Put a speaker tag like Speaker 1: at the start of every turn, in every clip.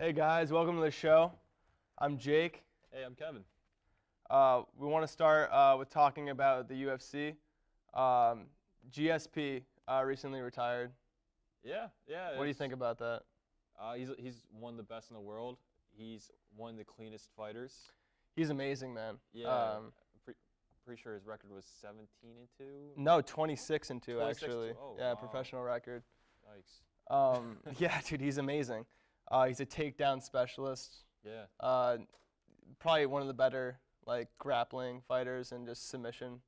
Speaker 1: Hey guys, welcome to the show. I'm Jake.
Speaker 2: Hey, I'm Kevin.
Speaker 1: We want to start with talking about the UFC. GSP recently retired.
Speaker 2: Yeah.
Speaker 1: What do you think about that?
Speaker 2: He's one of the best in the world. He's one of the cleanest fighters.
Speaker 1: He's amazing, man.
Speaker 2: Yeah. Pretty sure his record was 17-2.
Speaker 1: No, 26-2
Speaker 2: 26
Speaker 1: actually.
Speaker 2: Oh,
Speaker 1: yeah,
Speaker 2: wow.
Speaker 1: professional record.
Speaker 2: Yikes.
Speaker 1: Yeah, dude, he's amazing. He's a takedown specialist.
Speaker 2: Yeah.
Speaker 1: Probably one of the better grappling fighters and just submission.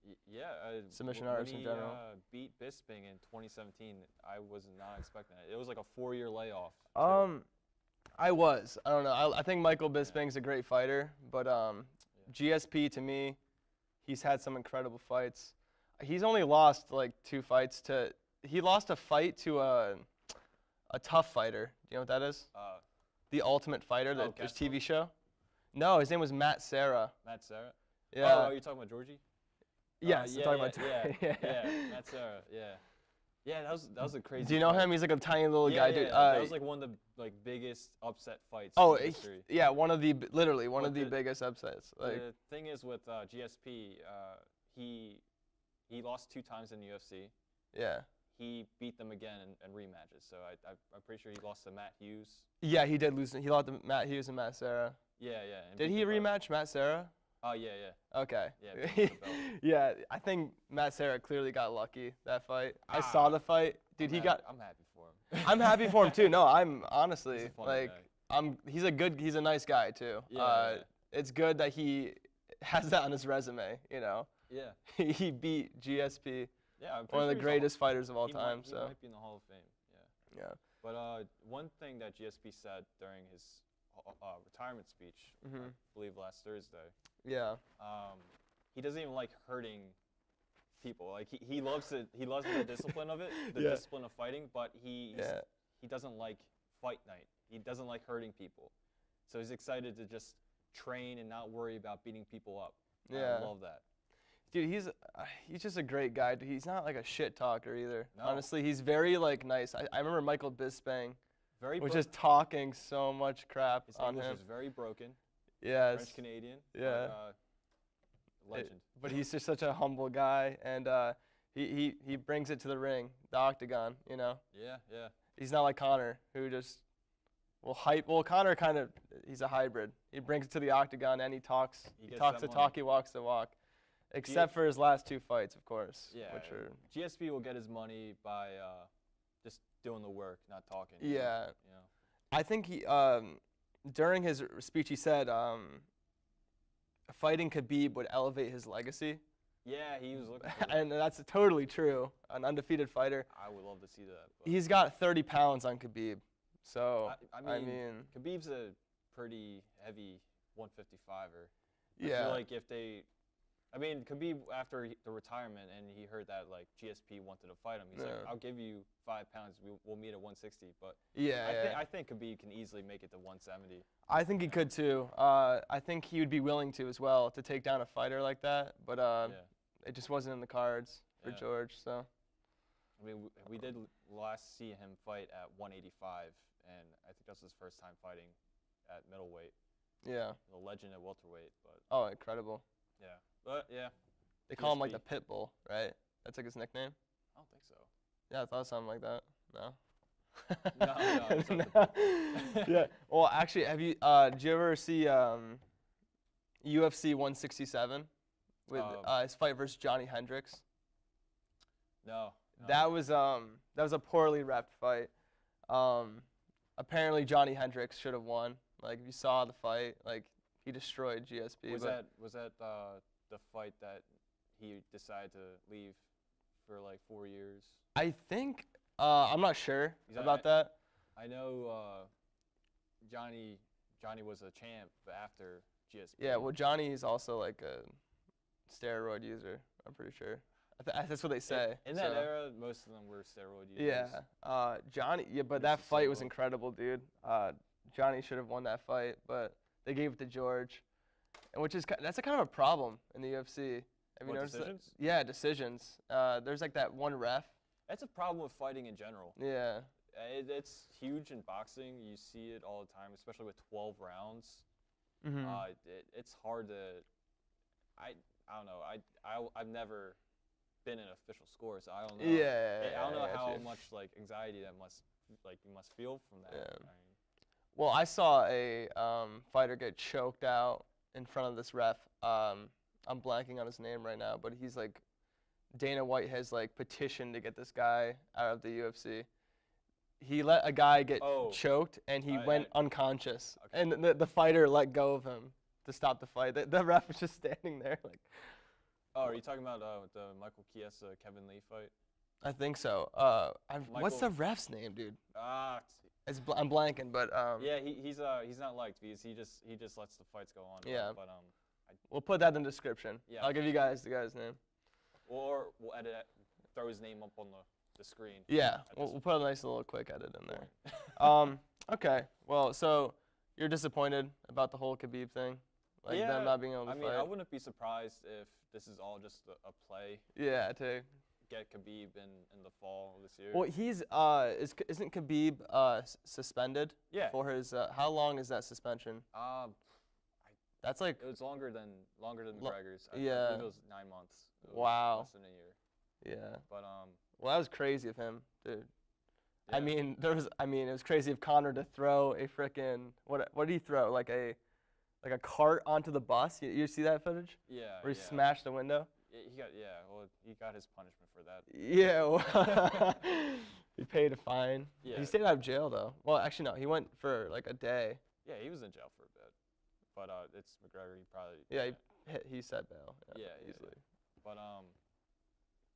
Speaker 1: Submission artists in general.
Speaker 2: When he beat Bisping in 2017, I was not expecting it. It was like a 4-year layoff.
Speaker 1: I don't know. I think Michael Bisping's a great fighter, but GSP to me, he's had some incredible fights. He's only lost like 2 fights to. He lost a fight to a tough fighter. Do you know what that is? The Ultimate Fighter, this TV show. No, his name was Matt Serra.
Speaker 2: Matt Serra?
Speaker 1: Yeah.
Speaker 2: Oh, you're talking about Georgie?
Speaker 1: Yes, I'm talking about.
Speaker 2: Yeah, Matt Serra. Yeah. Yeah, that was a crazy.
Speaker 1: Do you know
Speaker 2: fight.
Speaker 1: him? He's like a tiny little guy, dude.
Speaker 2: That was like one of the biggest upset fights.
Speaker 1: Oh,
Speaker 2: in history.
Speaker 1: yeah, literally one of the biggest upsets.
Speaker 2: The thing is with GSP, he lost 2 times in the UFC.
Speaker 1: Yeah.
Speaker 2: He beat them again in rematches. So I'm pretty sure he lost to Matt Hughes.
Speaker 1: Yeah, he did lose. He lost to Matt Hughes and Matt Serra.
Speaker 2: Yeah.
Speaker 1: Did he rematch Matt Serra?
Speaker 2: Oh, yeah.
Speaker 1: Okay.
Speaker 2: Yeah.
Speaker 1: Yeah, I think Matt Serra clearly got lucky that fight. I saw the fight, dude.
Speaker 2: I'm happy for him.
Speaker 1: I'm happy for him too. No, I'm honestly
Speaker 2: He's a funny guy.
Speaker 1: He's a nice guy too.
Speaker 2: Yeah.
Speaker 1: It's good that he has that on his resume. You know.
Speaker 2: Yeah.
Speaker 1: He beat GSP.
Speaker 2: Yeah,
Speaker 1: one of the greatest fighters of all time.
Speaker 2: He might be in the Hall of Fame. Yeah.
Speaker 1: Yeah.
Speaker 2: But one thing that GSP said during his retirement speech, I believe last Thursday.
Speaker 1: Yeah.
Speaker 2: He doesn't even like hurting people. Like he loves it. He loves the discipline of it, the discipline of fighting. But he doesn't like fight night. He doesn't like hurting people. So he's excited to just train and not worry about beating people up.
Speaker 1: Yeah.
Speaker 2: I love that.
Speaker 1: Dude, he's just a great guy. He's not like a shit talker either.
Speaker 2: No.
Speaker 1: Honestly, he's very nice. I remember Michael Bisping was just talking so much crap on
Speaker 2: English
Speaker 1: him.
Speaker 2: is very broken.
Speaker 1: Yes.
Speaker 2: French Canadian.
Speaker 1: Yeah.
Speaker 2: Legend.
Speaker 1: But he's just such a humble guy, and he brings it to the ring, the octagon. You know.
Speaker 2: Yeah.
Speaker 1: He's not like Connor, who just will hype. Well, Connor he's a hybrid. He brings it to the octagon and he talks. He talks the talk. He walks the walk. Except for his last 2 fights, of course.
Speaker 2: Yeah.
Speaker 1: Which are
Speaker 2: GSP will get his money by just doing the work, not talking.
Speaker 1: Yeah.
Speaker 2: You know?
Speaker 1: I think he during his speech he said fighting Khabib would elevate his legacy.
Speaker 2: Yeah, he was looking for that.
Speaker 1: And that's totally true. An undefeated fighter.
Speaker 2: I would love to see that. But
Speaker 1: He's got 30 pounds on Khabib. So
Speaker 2: I mean, Khabib's a pretty heavy 155er.
Speaker 1: Yeah.
Speaker 2: I feel like if they Khabib, after the retirement, and he heard that GSP wanted to fight him, he's like, "I'll give you 5 pounds. We'll meet at 160." But I think Khabib can easily make it to 170.
Speaker 1: I think he could too. I think he would be willing to as well to take down a fighter like that. But it just wasn't in the cards for George. So.
Speaker 2: I mean, we did last see him fight at 185, and I think that's his first time fighting at middleweight.
Speaker 1: Yeah.
Speaker 2: The legend at welterweight, but.
Speaker 1: Oh, incredible.
Speaker 2: Yeah. But, yeah.
Speaker 1: They call him the Pit Bull, right? That's his nickname?
Speaker 2: I don't think so.
Speaker 1: Yeah, I thought something like that. No?
Speaker 2: No.
Speaker 1: Yeah. Well, actually, did you ever see UFC 167 with his fight versus Johnny Hendricks?
Speaker 2: No.
Speaker 1: That was a poorly repped fight. Apparently Johnny Hendricks should have won. If you saw the fight, he destroyed GSP.
Speaker 2: Was that the fight that he decided to leave for 4 years?
Speaker 1: I think I'm not sure about that.
Speaker 2: I know Johnny was a champ after GSP.
Speaker 1: Yeah, well, Johnny is also a steroid user. I'm pretty sure. That's what they say.
Speaker 2: In that era, most of them were steroid users.
Speaker 1: Yeah, Johnny. Yeah, but that fight was incredible, dude. Johnny should have won that fight, but they gave it to George, and that's a kind of a problem in the UFC. Have you noticed
Speaker 2: decisions?
Speaker 1: Yeah, decisions. There's that one ref.
Speaker 2: That's a problem with fighting in general.
Speaker 1: Yeah.
Speaker 2: It's huge in boxing. You see it all the time, especially with 12 rounds.
Speaker 1: Mm-hmm.
Speaker 2: It's hard to. I don't know. I've never been in official score, so I don't know.
Speaker 1: Yeah.
Speaker 2: I don't know
Speaker 1: I got
Speaker 2: how
Speaker 1: you.
Speaker 2: much like anxiety that you must feel from that.
Speaker 1: Yeah.
Speaker 2: I mean,
Speaker 1: Well, I saw a fighter get choked out in front of this ref. I'm blanking on his name right now, but he's like, Dana White has like petitioned to get this guy out of the UFC. He let a guy get choked, and he went unconscious,
Speaker 2: okay.
Speaker 1: and the fighter let go of him to stop the fight. The ref was just standing there like.
Speaker 2: Oh, are you talking about the Michael Chiesa Kevin Lee fight?
Speaker 1: I think so. What's the ref's name, dude? I'm blanking, but
Speaker 2: yeah, he's not liked because he just lets the fights go on.
Speaker 1: Yeah.
Speaker 2: But
Speaker 1: we'll put that in the description.
Speaker 2: Yeah.
Speaker 1: I'll give you guys the guy's name.
Speaker 2: Or we'll throw his name up on the screen.
Speaker 1: Yeah, we'll put a nice little quick edit in there. Okay, well, so you're disappointed about the whole Khabib thing? Like them not being able to fight?
Speaker 2: I mean, I wouldn't be surprised if this is all just a play.
Speaker 1: Yeah, to
Speaker 2: get Khabib in the fall this year.
Speaker 1: Well, he's isn't Khabib suspended?
Speaker 2: Yeah.
Speaker 1: For his how long is that suspension? That's like
Speaker 2: it was longer than McGregor's. I
Speaker 1: yeah.
Speaker 2: believe it was 9 months.
Speaker 1: Wow.
Speaker 2: Less than a year.
Speaker 1: Yeah.
Speaker 2: But
Speaker 1: well, that was crazy of him, dude.
Speaker 2: Yeah.
Speaker 1: I mean, it was crazy of Conor to throw a frickin' what did he throw? Like a cart onto the bus. You see that footage?
Speaker 2: Yeah.
Speaker 1: Where he smashed the window.
Speaker 2: Well, he got his punishment for that.
Speaker 1: Yeah. Well, he paid a fine.
Speaker 2: Yeah.
Speaker 1: He stayed out of jail though. Well, actually no, he went for like a day.
Speaker 2: Yeah, he was in jail for a bit. But it's McGregor. He probably.
Speaker 1: Yeah, he set bail.
Speaker 2: Yeah,
Speaker 1: easily.
Speaker 2: Yeah. But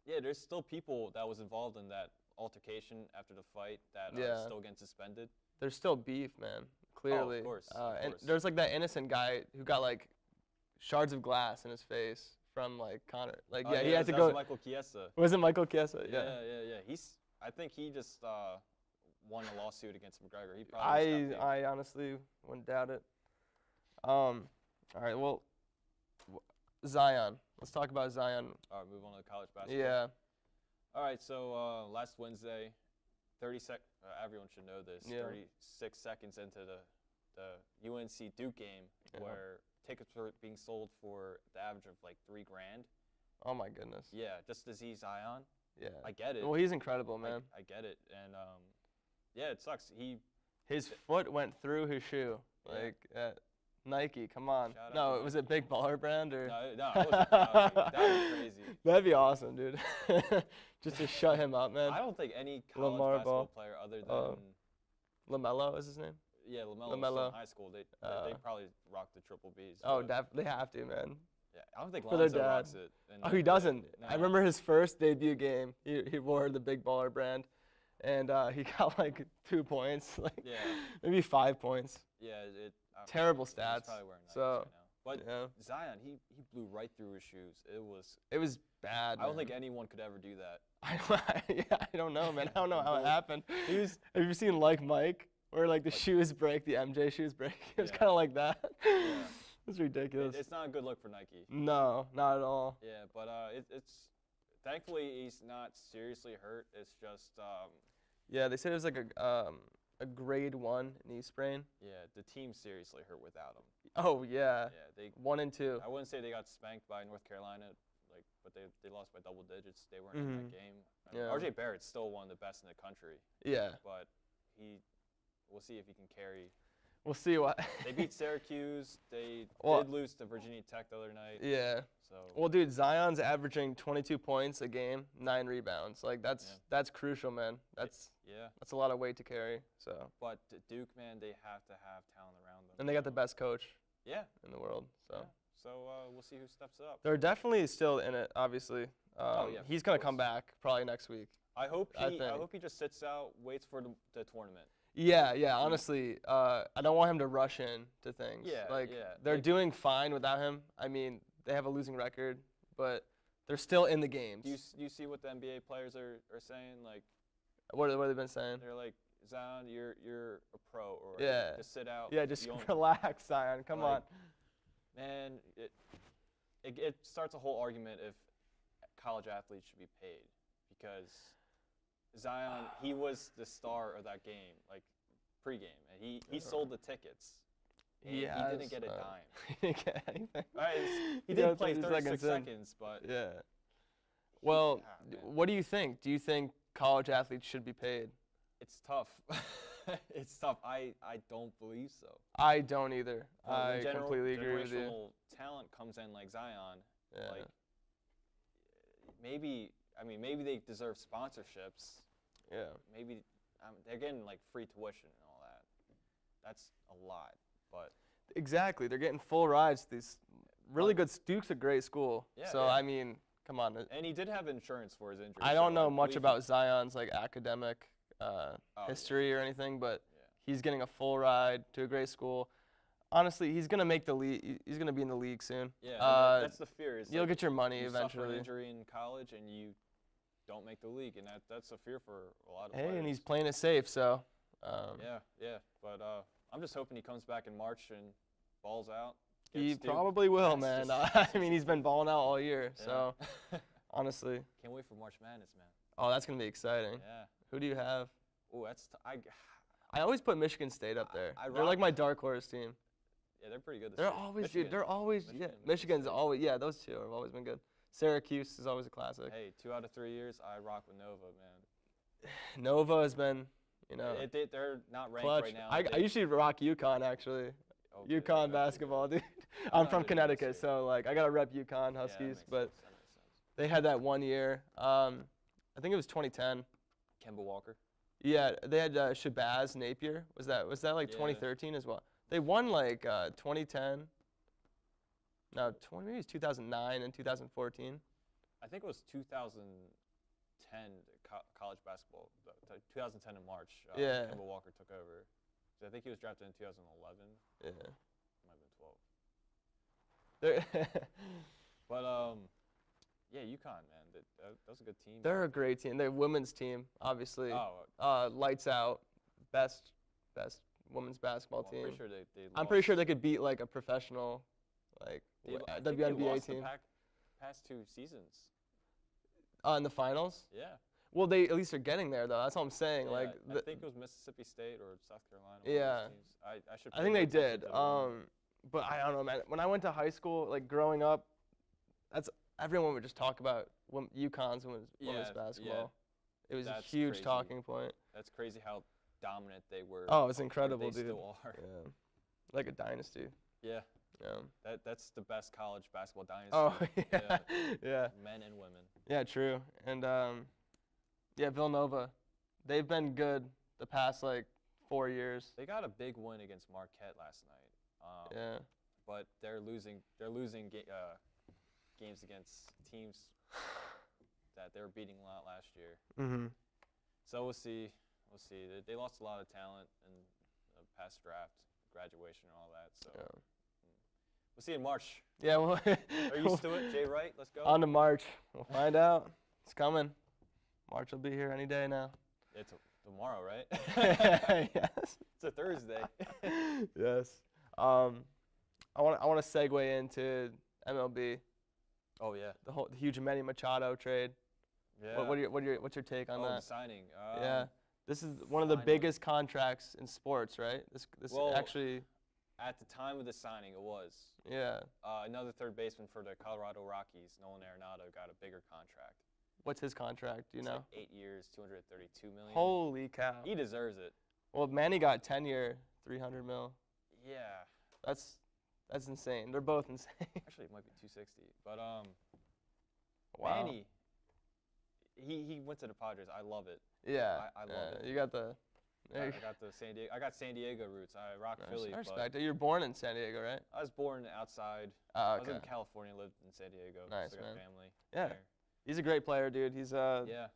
Speaker 2: yeah, there's still people that was involved in that altercation after the fight that are still getting suspended.
Speaker 1: There's still beef, man. Clearly.
Speaker 2: Oh, of course.
Speaker 1: And there's like that innocent guy who got like shards of glass in his face from like Conor. Like he had to go.
Speaker 2: Was Michael Chiesa.
Speaker 1: Was it Michael Chiesa?
Speaker 2: Yeah. I think he just won a lawsuit against McGregor. He probably.
Speaker 1: I honestly wouldn't doubt it. All right. Well, Zion. Let's talk about Zion.
Speaker 2: All right, move on to college basketball.
Speaker 1: Yeah.
Speaker 2: All right, so last Wednesday, everyone should know this.
Speaker 1: Yeah.
Speaker 2: 36 seconds into the UNC Duke game, where tickets were being sold for the average of like $3,000.
Speaker 1: Oh my goodness.
Speaker 2: Yeah, just to see Zion.
Speaker 1: Yeah.
Speaker 2: I get it.
Speaker 1: Well, he's incredible, man.
Speaker 2: I get it, and yeah, it sucks.
Speaker 1: His foot went through his shoe. Like Nike, come on. No, was it Big Baller Brand or?
Speaker 2: No, it wasn't. That would be crazy.
Speaker 1: That'd be awesome, dude. Just to shut him up, man.
Speaker 2: I don't think any college basketball player other than
Speaker 1: LaMelo is his name.
Speaker 2: Yeah, LaMelo. In high school, they probably rock the triple Bs.
Speaker 1: Oh, they have to, man.
Speaker 2: Yeah, I don't think
Speaker 1: For
Speaker 2: Lonzo
Speaker 1: their dad.
Speaker 2: rocks it.
Speaker 1: Oh, he doesn't.
Speaker 2: No.
Speaker 1: I remember his first debut game. He wore the Big Baller Brand, and he got like 2 points, like maybe 5 points.
Speaker 2: Yeah,
Speaker 1: terrible stats.
Speaker 2: Probably wearing Nikes
Speaker 1: so,
Speaker 2: right now. But Zion, he blew right through his shoes.
Speaker 1: It was bad.
Speaker 2: I don't think anyone could ever do that.
Speaker 1: I don't know, man. I don't know how it happened. Have you seen Like Mike, where like the shoes break, the MJ shoes break? It was kind of like that.
Speaker 2: Yeah.
Speaker 1: It's ridiculous.
Speaker 2: It's not a good look for Nike.
Speaker 1: No, not at all.
Speaker 2: Yeah, but it's thankfully he's not seriously hurt. It's just
Speaker 1: yeah, they said it was like a grade 1 knee sprain.
Speaker 2: Yeah, the team seriously hurt without him.
Speaker 1: Oh yeah.
Speaker 2: Yeah,
Speaker 1: 1 and 2.
Speaker 2: I wouldn't say they got spanked by North Carolina, but they lost by double digits. They weren't in that game. RJ Barrett's still one of the best in the country.
Speaker 1: Yeah.
Speaker 2: But we'll see if he can carry.
Speaker 1: We'll see what.
Speaker 2: They beat Syracuse. They did lose to Virginia Tech the other night.
Speaker 1: Yeah.
Speaker 2: So.
Speaker 1: Well, dude, Zion's averaging 22 points a game, 9 rebounds. Like that's crucial, man. That's a lot of weight to carry. So.
Speaker 2: But Duke, man, they have to have talent around them.
Speaker 1: And they got the best coach.
Speaker 2: Yeah.
Speaker 1: In the world. So.
Speaker 2: Yeah. So we'll see who steps up.
Speaker 1: They're definitely still in it, obviously. He's gonna come back probably next week.
Speaker 2: I hope he just sits out, waits for the tournament.
Speaker 1: Yeah. Honestly, I don't want him to rush in to things.
Speaker 2: Yeah.
Speaker 1: They're doing fine without him. I mean, they have a losing record, but they're still in the games.
Speaker 2: Do you see what the NBA players are saying? Like,
Speaker 1: what have they been saying?
Speaker 2: They're like, Zion, you're a pro, or just sit out.
Speaker 1: Yeah, just relax, Zion. Come on.
Speaker 2: Man, it starts a whole argument if college athletes should be paid, because Zion, he was the star of that game, like pregame, and he sold the tickets. He didn't get a dime.
Speaker 1: He didn't get anything.
Speaker 2: He did play 36 seconds, but
Speaker 1: yeah. Well, what do you think? Do you think college athletes should be paid?
Speaker 2: It's tough. It's tough. I don't believe so.
Speaker 1: I don't either. I completely agree with you.
Speaker 2: Generational talent comes in like Zion.
Speaker 1: Yeah.
Speaker 2: Like maybe they deserve sponsorships.
Speaker 1: Yeah.
Speaker 2: Maybe they're getting like free tuition and all that. That's a lot, but
Speaker 1: exactly, they're getting full rides to these really good. Duke's a great school.
Speaker 2: Yeah,
Speaker 1: so I mean, come on.
Speaker 2: And he did have insurance for his injury.
Speaker 1: I don't know much about Zion's like academic history or anything, but he's getting a full ride to a great school. Honestly, he's gonna make the league. He's gonna be in the league soon.
Speaker 2: Yeah, that's the fear.
Speaker 1: You'll get your money eventually.
Speaker 2: You suffer an injury in college and you don't make the league, and that's a fear for a lot of
Speaker 1: players.
Speaker 2: players.
Speaker 1: And he's playing it safe, so.
Speaker 2: Yeah. But I'm just hoping he comes back in March and balls out.
Speaker 1: He probably will, man. I mean, he's been balling out all year, so honestly.
Speaker 2: Can't wait for March Madness, man.
Speaker 1: Oh, that's gonna be exciting.
Speaker 2: Yeah.
Speaker 1: Who do you have?
Speaker 2: Oh,
Speaker 1: I always put Michigan State up there. They're like my dark horse team.
Speaker 2: Yeah, they're pretty good this
Speaker 1: year.
Speaker 2: Michigan.
Speaker 1: They're always, Michigan's always, those two have always been good. Syracuse is always a classic.
Speaker 2: Hey, 2 out of 3 years, I rock with Nova, man.
Speaker 1: Nova has been,
Speaker 2: they're not ranked
Speaker 1: clutch.
Speaker 2: right now.
Speaker 1: I usually rock UConn, actually.
Speaker 2: Okay,
Speaker 1: UConn basketball, dude. I'm from Connecticut, so, like, I got to rep UConn Huskies, but they had that 1 year. I think it was 2010.
Speaker 2: Kemba Walker.
Speaker 1: Yeah, they had Shabazz Napier. Was that like 2013 as well? They won like 2010. No, maybe it was 2009 and 2014.
Speaker 2: I think it was 2010 college basketball. 2010 in March. Kemba Walker took over. So I think he was drafted in 2011.
Speaker 1: Yeah.
Speaker 2: Might have been 12. But yeah, UConn, man. That was a good team.
Speaker 1: They're a great team. They're a women's team, obviously.
Speaker 2: Oh.
Speaker 1: Lights out. Best women's basketball team.
Speaker 2: I'm pretty sure they lost.
Speaker 1: I'm pretty sure they could beat like a professional, like WNBA team.
Speaker 2: Past 2 seasons.
Speaker 1: In the finals.
Speaker 2: Yeah.
Speaker 1: Well, they at least are getting there though. That's what I'm saying.
Speaker 2: Yeah,
Speaker 1: like
Speaker 2: I think it was Mississippi State or South Carolina.
Speaker 1: Yeah.
Speaker 2: I
Speaker 1: think they did. But I don't know, man. When I went to high school, like growing up, everyone would just talk about UConn's women's basketball. Yeah. It was a huge talking point.
Speaker 2: That's crazy how dominant they were.
Speaker 1: Oh, it's incredible, dude.
Speaker 2: They still are.
Speaker 1: Yeah. Like a dynasty.
Speaker 2: Yeah.
Speaker 1: Yeah.
Speaker 2: That's the best college basketball dynasty.
Speaker 1: Oh, yeah. Yeah.
Speaker 2: Men and women.
Speaker 1: Yeah, true. And Villanova, they've been good the past like 4 years.
Speaker 2: They got a big win against Marquette last night. But they're losing games against teams that they were beating a lot last year.
Speaker 1: Mm-hmm.
Speaker 2: So we'll see. They lost a lot of talent in the past draft, graduation, and all that. So we'll see in March.
Speaker 1: Yeah. Well,
Speaker 2: are you used to it, Jay Wright? Let's go.
Speaker 1: On to March. We'll find out. It's coming. March will be here any day now.
Speaker 2: It's tomorrow, right?
Speaker 1: Yes.
Speaker 2: It's a Thursday.
Speaker 1: Yes. I want to segue into MLB.
Speaker 2: Oh yeah.
Speaker 1: The huge Manny Machado trade.
Speaker 2: Yeah.
Speaker 1: What's your take on that?
Speaker 2: The signing.
Speaker 1: Yeah. This is one of the biggest contracts in sports, right? This actually.
Speaker 2: At the time of the signing, it was.
Speaker 1: Yeah.
Speaker 2: Another third baseman for the Colorado Rockies, Nolan Arenado, got a bigger contract.
Speaker 1: What's his contract? Do you know?
Speaker 2: Like 8 years, $232 million.
Speaker 1: Holy cow.
Speaker 2: He deserves it.
Speaker 1: Well, Manny got 10-year, $300 million.
Speaker 2: Yeah.
Speaker 1: That's insane. They're both insane.
Speaker 2: Actually, it might be 260. But
Speaker 1: wow.
Speaker 2: Manny, he went to the Padres. I love it.
Speaker 1: Yeah.
Speaker 2: I love it.
Speaker 1: You got the.
Speaker 2: I got the San Diego. I got San Diego roots. I rock Philly.
Speaker 1: I respect it. You're born in San Diego, right?
Speaker 2: I was born outside.
Speaker 1: Okay.
Speaker 2: I was in California, lived in San Diego.
Speaker 1: Nice,
Speaker 2: so I got
Speaker 1: man.
Speaker 2: family.
Speaker 1: Yeah.
Speaker 2: There.
Speaker 1: He's a great player, dude. He's
Speaker 2: yeah,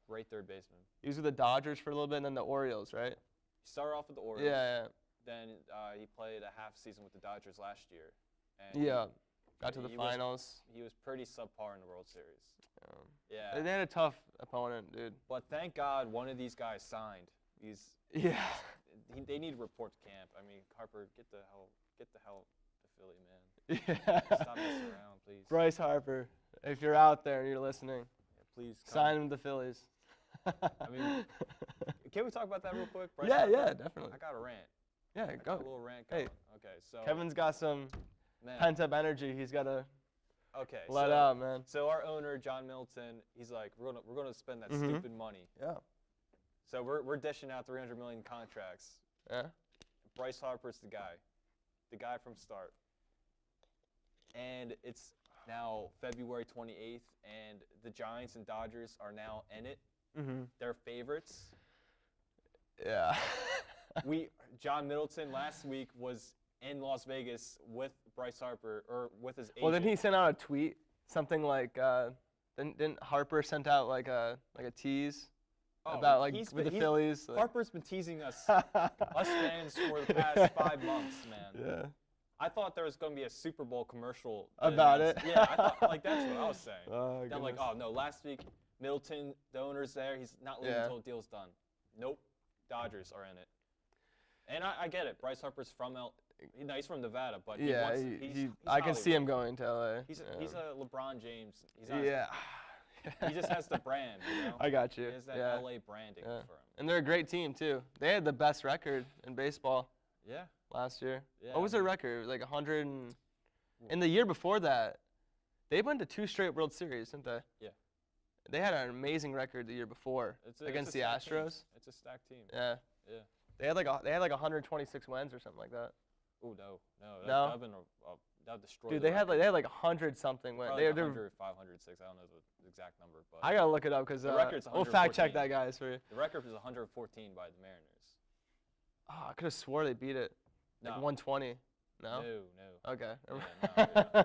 Speaker 2: great third baseman.
Speaker 1: He was with the Dodgers for a little bit, and then the Orioles, right?
Speaker 2: He started off with the Orioles.
Speaker 1: Yeah.
Speaker 2: Then he played a half season with the Dodgers last year.
Speaker 1: And got to the finals.
Speaker 2: He was pretty subpar in the World Series.
Speaker 1: Yeah. They had a tough opponent, dude.
Speaker 2: But thank God one of these guys signed. They need to report to camp. I mean, Harper, get the hell to Philly, man.
Speaker 1: Yeah.
Speaker 2: Stop messing around, please.
Speaker 1: Bryce Harper, if you're out there and you're listening,
Speaker 2: please
Speaker 1: sign him to the Phillies.
Speaker 2: I mean, can we talk about that real quick? Bryce
Speaker 1: Yeah,
Speaker 2: Harper?
Speaker 1: yeah, definitely.
Speaker 2: I got a rant.
Speaker 1: Yeah,
Speaker 2: I
Speaker 1: go.
Speaker 2: got a little rant going.
Speaker 1: Hey,
Speaker 2: Okay, so
Speaker 1: Kevin's got some
Speaker 2: man,
Speaker 1: pent-up energy. He's got to
Speaker 2: okay,
Speaker 1: let out, man.
Speaker 2: So our owner, John Middleton, he's like, we're gonna spend that stupid money.
Speaker 1: Yeah.
Speaker 2: So we're dishing out $300 million contracts.
Speaker 1: Yeah.
Speaker 2: Bryce Harper's the guy from start. And it's now February 28th, and the Giants and Dodgers are now in it. They're favorites.
Speaker 1: Yeah.
Speaker 2: John Middleton last week was in Las Vegas with Bryce Harper, or with his agent.
Speaker 1: Well, then he sent out a tweet, something like, didn't Harper sent out like a tease about like with the Phillies? Like.
Speaker 2: Harper's been teasing us fans for the past 5 months, man.
Speaker 1: Yeah.
Speaker 2: I thought there was going to be a Super Bowl commercial
Speaker 1: about it.
Speaker 2: Yeah, I thought like that's what I was saying.
Speaker 1: Oh,
Speaker 2: I'm like, oh no, last week Middleton, the owner's there. He's not leaving until the deal's done. Nope, Dodgers are in it. And I get it. Bryce Harper's from he's from Nevada, but he's
Speaker 1: I can see him going to LA.
Speaker 2: He's a LeBron James. He's
Speaker 1: not,
Speaker 2: he just has the brand, you know?
Speaker 1: I got you.
Speaker 2: He has that LA branding for him.
Speaker 1: And they're a great team too. They had the best record in baseball.
Speaker 2: Yeah.
Speaker 1: Last year.
Speaker 2: Yeah,
Speaker 1: what was their record? It was like 100 and the year before that, they went to 2 straight World Series, didn't they?
Speaker 2: Yeah.
Speaker 1: They had an amazing record the year before against the Astros.
Speaker 2: Team. It's a stacked team.
Speaker 1: Yeah.
Speaker 2: Yeah.
Speaker 1: They had like 126 wins or something like that.
Speaker 2: Oh no.
Speaker 1: No.
Speaker 2: That would have been destroyed.
Speaker 1: Dude, they had like 100 something wins.
Speaker 2: They're 100, 506. I don't know the exact number, but
Speaker 1: I gotta look it up because we'll fact check that, guys, for you.
Speaker 2: The record is 114 by the Mariners.
Speaker 1: Oh, I could have swore they beat it. Like 120. No?
Speaker 2: No.
Speaker 1: Okay.
Speaker 2: Yeah,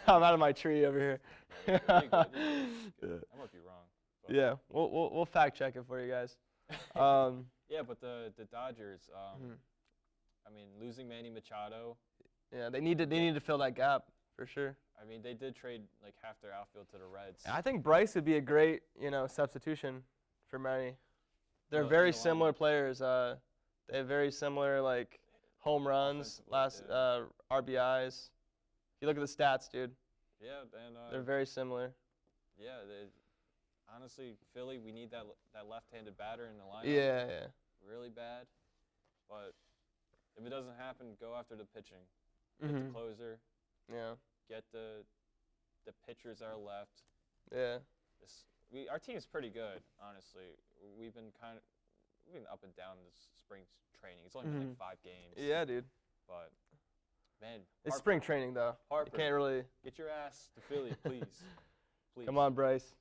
Speaker 1: I'm out of my tree over here.
Speaker 2: Yeah, I might be wrong. But.
Speaker 1: Yeah, we'll fact check it for you guys.
Speaker 2: Yeah, but the Dodgers, I mean, losing Manny Machado.
Speaker 1: Yeah, they need to fill that gap for sure.
Speaker 2: I mean, they did trade like half their outfield to the Reds.
Speaker 1: I think Bryce would be a great, substitution for Manny. They're very similar players. They have very similar like home runs, RBIs. If you look at the stats, dude.
Speaker 2: Yeah, and
Speaker 1: they're very similar.
Speaker 2: Yeah, honestly, Philly, we need that left-handed batter in the lineup.
Speaker 1: Yeah.
Speaker 2: Really bad, but if it doesn't happen, go after the pitching. Get the closer.
Speaker 1: Yeah.
Speaker 2: Get the pitchers that are left.
Speaker 1: Yeah.
Speaker 2: Our team's pretty good, honestly. We've been up and down this spring training. It's only been like 5 games.
Speaker 1: Yeah, dude.
Speaker 2: But man,
Speaker 1: it's spring training though.
Speaker 2: Harper,
Speaker 1: you can't really
Speaker 2: get your ass to Philly, please. Please.
Speaker 1: Come on, Bryce.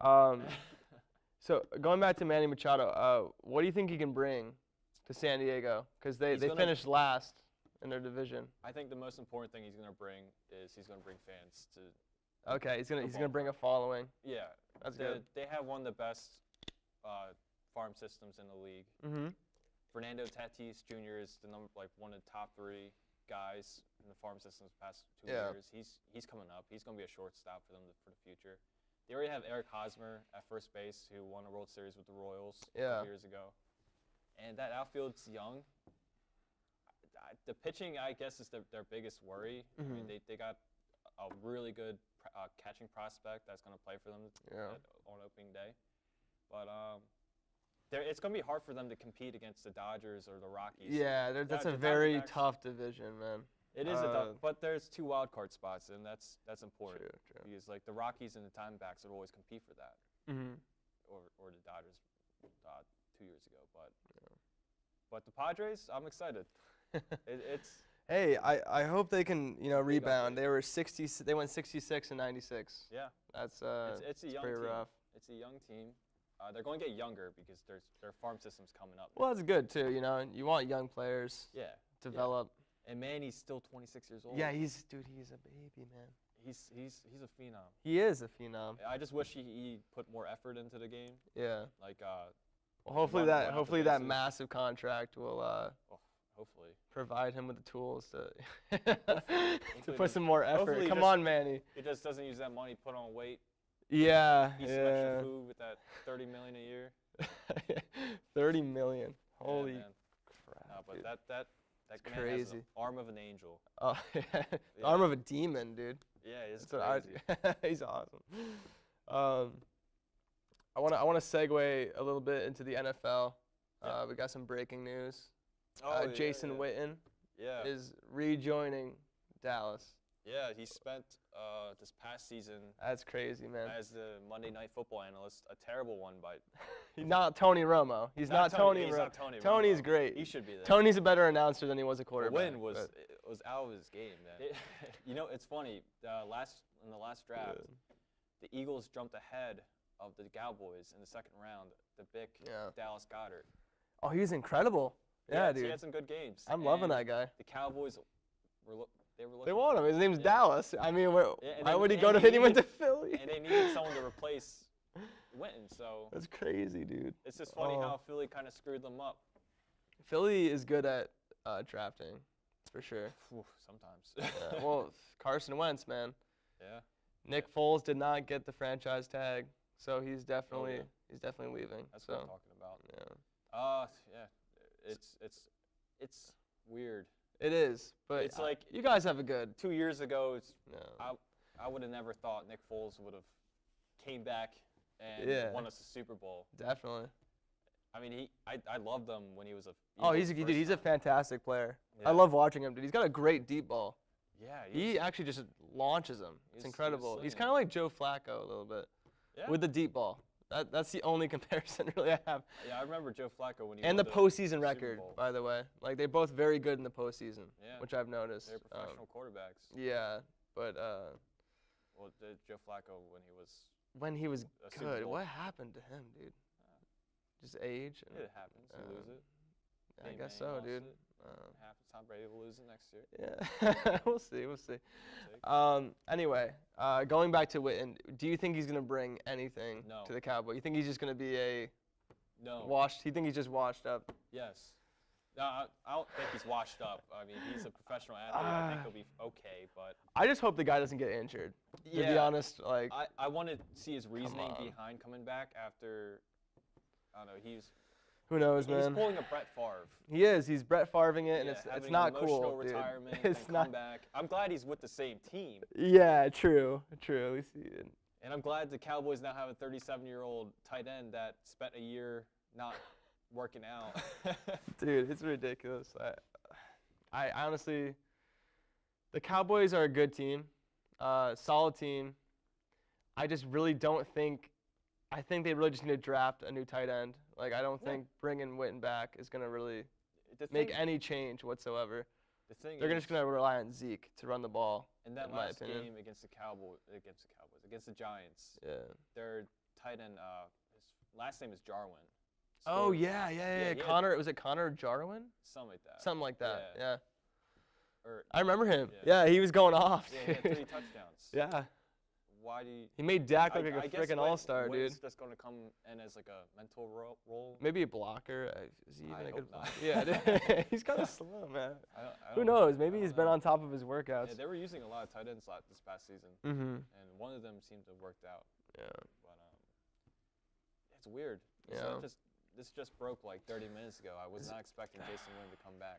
Speaker 1: So going back to Manny Machado, what do you think he can bring to San Diego? Because they finished last in their division.
Speaker 2: I think the most important thing he's going to bring is he's going to bring fans to.
Speaker 1: Okay, he's gonna bring a following.
Speaker 2: Yeah,
Speaker 1: that's good.
Speaker 2: They have one of the best farm systems in the league. Fernando Tatis Jr. is one of the top 3 guys in the farm systems the past 2 years. He's coming up. He's going to be a shortstop for them for the future. They already have Eric Hosmer at first base, who won a World Series with the Royals a couple years ago. And that outfield's young. The pitching, I guess, is their biggest worry. I mean, they got a really good catching prospect that's going to play for them on opening day. But it's going to be hard for them to compete against the Dodgers or the Rockies.
Speaker 1: Yeah, that's a very tough division, man.
Speaker 2: It is but there's 2 wild card spots, and that's important.
Speaker 1: True.
Speaker 2: Because like the Rockies and the Diamondbacks would always compete for that, or the Dodgers 2 years ago. But the Padres, I'm excited. It's.
Speaker 1: Hey, I hope they can rebound. They were 60. They went 66 and 96.
Speaker 2: Yeah.
Speaker 1: That's
Speaker 2: it's a young
Speaker 1: pretty
Speaker 2: team.
Speaker 1: rough.
Speaker 2: It's a young team. They're going to get younger because their farm system's coming up.
Speaker 1: Well, that's good too. You want young players.
Speaker 2: Yeah.
Speaker 1: Develop.
Speaker 2: Yeah. And Manny's still 26 years old.
Speaker 1: Yeah, he's a baby, man.
Speaker 2: He's a phenom.
Speaker 1: He is a phenom.
Speaker 2: I just wish he put more effort into the game.
Speaker 1: Yeah.
Speaker 2: Like
Speaker 1: well, hopefully that massive contract will
Speaker 2: hopefully
Speaker 1: provide him with the tools to put some more effort. Come on, Manny.
Speaker 2: He just doesn't use that money, put on weight.
Speaker 1: Yeah.
Speaker 2: Eat some extra food with that $30 million a year.
Speaker 1: 30 million. Holy crap.
Speaker 2: No, but
Speaker 1: dude.
Speaker 2: that man
Speaker 1: crazy.
Speaker 2: has the arm of an angel.
Speaker 1: Oh, yeah. Arm of a demon, dude.
Speaker 2: Yeah, it's crazy.
Speaker 1: He's awesome. I want to segue a little bit into the NFL.
Speaker 2: Yeah.
Speaker 1: We got some breaking news.
Speaker 2: yeah.
Speaker 1: Jason Witten
Speaker 2: Yeah.
Speaker 1: is rejoining Dallas.
Speaker 2: Yeah, he spent this past season
Speaker 1: That's crazy, man.
Speaker 2: as the Monday Night Football analyst, a terrible one, but
Speaker 1: He's not Tony Romo. He's not Tony Romo.
Speaker 2: He's not Tony Romo.
Speaker 1: Tony's great.
Speaker 2: He should be there.
Speaker 1: Tony's a better announcer than he was a
Speaker 2: But
Speaker 1: quarterback.
Speaker 2: Wynn was out of his game, man. You know, it's funny. In the last draft, the Eagles jumped ahead of the Cowboys in the second round. The big Dallas Goedert.
Speaker 1: Oh, he was incredible. Yeah, dude.
Speaker 2: He had some good games.
Speaker 1: I'm loving that guy.
Speaker 2: The Cowboys were looking.
Speaker 1: They want him. His name's Dallas. I mean, why would he go to? He went to Philly.
Speaker 2: And they needed someone to replace Wynn. So
Speaker 1: that's crazy, dude.
Speaker 2: It's just funny how Philly kind of screwed them up.
Speaker 1: Philly is good at drafting, for sure.
Speaker 2: Sometimes.
Speaker 1: Well, Carson Wentz, man.
Speaker 2: Yeah.
Speaker 1: Nick Foles did not get the franchise tag, so he's definitely leaving.
Speaker 2: That's what I'm talking about.
Speaker 1: Yeah.
Speaker 2: It's weird.
Speaker 1: It is, but
Speaker 2: it's like
Speaker 1: you guys have a good
Speaker 2: 2 years ago. I would have never thought Nick Foles would have came back and won us a Super Bowl.
Speaker 1: Definitely.
Speaker 2: I mean, I loved him when he was a.
Speaker 1: He's a fantastic player.
Speaker 2: Yeah.
Speaker 1: I love watching him, dude. He's got a great deep ball.
Speaker 2: Yeah.
Speaker 1: He actually just launches them. It's incredible. He's kind of like Joe Flacco a little bit.
Speaker 2: Yeah.
Speaker 1: With the deep ball. That's the only comparison really I have.
Speaker 2: Yeah, I remember Joe Flacco when he
Speaker 1: and
Speaker 2: won
Speaker 1: the postseason
Speaker 2: Super
Speaker 1: record,
Speaker 2: Bowl.
Speaker 1: by the way. Like they're both very good in the postseason, which I've noticed.
Speaker 2: They're professional quarterbacks.
Speaker 1: Yeah, but
Speaker 2: well, Joe Flacco when he was
Speaker 1: good. What happened to him, dude? Just age.
Speaker 2: It happens. You lose it.
Speaker 1: I guess so, dude.
Speaker 2: It happens. Tom Brady will lose it next year.
Speaker 1: Yeah, we'll see. Anyway, going back to Witten, do you think he's gonna bring anything to the Cowboys? You think he's just gonna be washed? You think he's just washed up?
Speaker 2: Yes. No, I don't think he's washed up. I mean, he's a professional athlete. I think he'll be okay, but
Speaker 1: I just hope the guy doesn't get injured. To be honest, like
Speaker 2: I want to see his reasoning behind coming back after. I don't know.
Speaker 1: Who knows, man?
Speaker 2: He's pulling a Brett Favre.
Speaker 1: He is. He's Brett Favreing it, and it's not cool, dude.
Speaker 2: Retirement,
Speaker 1: it's not.
Speaker 2: Come back. I'm glad he's with the same team.
Speaker 1: Yeah, true. At least he did.
Speaker 2: And I'm glad the Cowboys now have a 37-year-old tight end that spent a year not working out.
Speaker 1: Dude, it's ridiculous. I honestly, the Cowboys are a good team, solid team. I just really don't think. I think they really just need to draft a new tight end. Like, I don't think bringing Witten back is going to really make any change whatsoever. They're just going to rely on Zeke to run the ball.
Speaker 2: In that last game against the Giants, their tight end, his last name is Jarwin.
Speaker 1: Oh, yeah. Connor, was it Connor Jarwin? Something like that. Yeah. I remember him. Yeah, he was going off.
Speaker 2: Yeah, he had 3 touchdowns.
Speaker 1: Yeah.
Speaker 2: Why do you?
Speaker 1: He made Dak look like a freaking all-star, dude.
Speaker 2: He's just going to come in as like a mental role.
Speaker 1: Maybe a blocker. Is he even a good
Speaker 2: blocker?
Speaker 1: Yeah, he's kind of slow, man. Who knows? Maybe he's been on top of his workouts.
Speaker 2: Yeah, they were using a lot of tight ends this past season, and one of them seemed to have worked out.
Speaker 1: Yeah.
Speaker 2: But it's weird. This just broke like 30 minutes ago. I was not expecting Jason Witten to come back.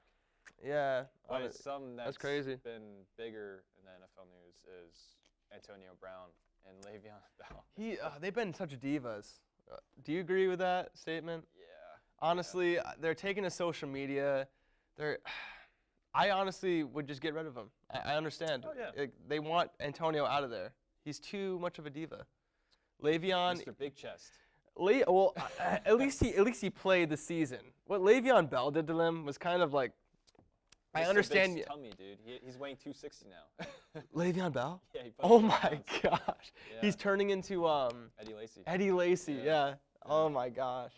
Speaker 1: Yeah.
Speaker 2: But something that's
Speaker 1: crazy.
Speaker 2: Been bigger in the NFL news is Antonio Brown and Le'Veon Bell.
Speaker 1: They've been such divas. Do you agree with that statement?
Speaker 2: Yeah.
Speaker 1: Honestly, they're taking to social media. I honestly would just get rid of him. I understand.
Speaker 2: Oh, yeah.
Speaker 1: They want Antonio out of there. He's too much of a diva. Le'Veon.
Speaker 2: Mr. Big Chest.
Speaker 1: Well, at least he played the season. What Le'Veon Bell did to them was kind of like. I understand.
Speaker 2: Big tummy, dude. He's weighing 260 now.
Speaker 1: Le'Veon Bell?
Speaker 2: Yeah.
Speaker 1: Oh my gosh.
Speaker 2: Yeah.
Speaker 1: He's turning into
Speaker 2: Eddie Lacy.
Speaker 1: Eddie Lacy, yeah. Oh my gosh.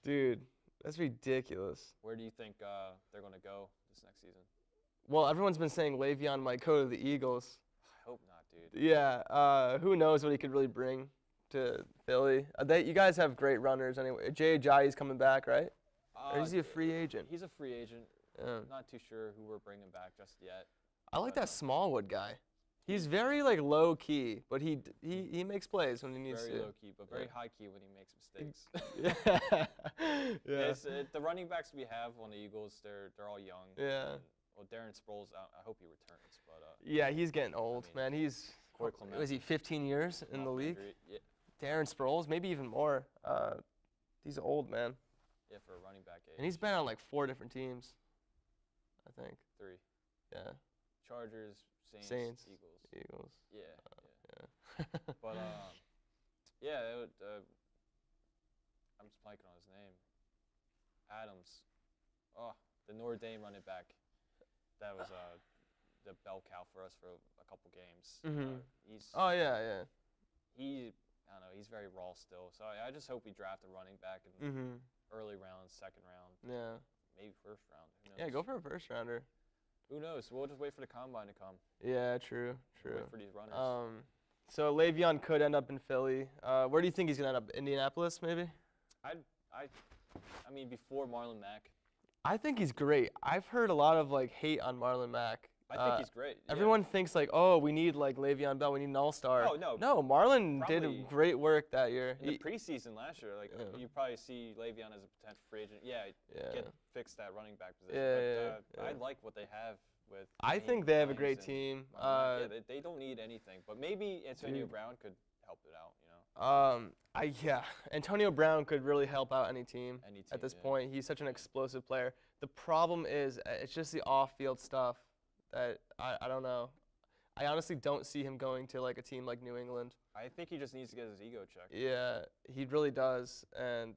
Speaker 1: Dude, that's ridiculous.
Speaker 2: Where do you think they're going to go this next season?
Speaker 1: Well, everyone's been saying Le'Veon might go to the Eagles.
Speaker 2: I hope not, dude.
Speaker 1: Yeah. Who knows what he could really bring to Philly? You guys have great runners anyway. Jay Ajayi's coming back, right? Or is he a free agent?
Speaker 2: He's a free agent.
Speaker 1: Yeah.
Speaker 2: Not too sure who we're bringing back just yet.
Speaker 1: I like that Smallwood guy. He's very like low key, but he makes plays when he needs to.
Speaker 2: Very low key, but very high key when he makes mistakes.
Speaker 1: Yeah.
Speaker 2: The running backs we have on the Eagles, they're all young.
Speaker 1: Yeah.
Speaker 2: Well, Darren Sproles, I hope he returns, but.
Speaker 1: Yeah, he's getting old, man.
Speaker 2: Corey Clement.
Speaker 1: Was he 15 years in the league?
Speaker 2: Yeah.
Speaker 1: Darren Sproles, maybe even more. He's old, man.
Speaker 2: Yeah, for a running back age.
Speaker 1: And he's been on like 4 different teams, I think.
Speaker 2: 3.
Speaker 1: Yeah.
Speaker 2: Chargers, Saints, Eagles. Yeah. But yeah, I'm just blanking on his name. Adams. Oh, the Notre Dame running back. That was the bell cow for us for a couple games. He's.
Speaker 1: Oh yeah.
Speaker 2: I don't know. He's very raw still. So I just hope we draft a running back in early round, second round.
Speaker 1: Yeah.
Speaker 2: Maybe first round. Who knows?
Speaker 1: Yeah, go for a first rounder.
Speaker 2: Who knows? We'll just wait for the combine to come.
Speaker 1: Yeah, true.
Speaker 2: Wait for these runners.
Speaker 1: So Le'Veon could end up in Philly. Where do you think he's gonna end up? Indianapolis, maybe?
Speaker 2: I mean, before Marlon Mack.
Speaker 1: I think he's great. I've heard a lot of like hate on Marlon Mack.
Speaker 2: I think he's great. Yeah.
Speaker 1: Everyone thinks like, oh, we need like Le'Veon Bell, we need an all-star.
Speaker 2: Oh, no.
Speaker 1: No, Marlon did great work that year.
Speaker 2: In the preseason last year, like you probably see Le'Veon as a potential free agent. Fix that running back position. I like what they have with.
Speaker 1: I think they have a great team.
Speaker 2: They don't need anything, but maybe Antonio Brown could help it out. You know.
Speaker 1: Antonio Brown could really help out any team at this point. He's such an explosive player. The problem is it's just the off-field stuff that I don't know. I honestly don't see him going to like a team like New England.
Speaker 2: I think he just needs to get his ego checked.
Speaker 1: Yeah, he really does. And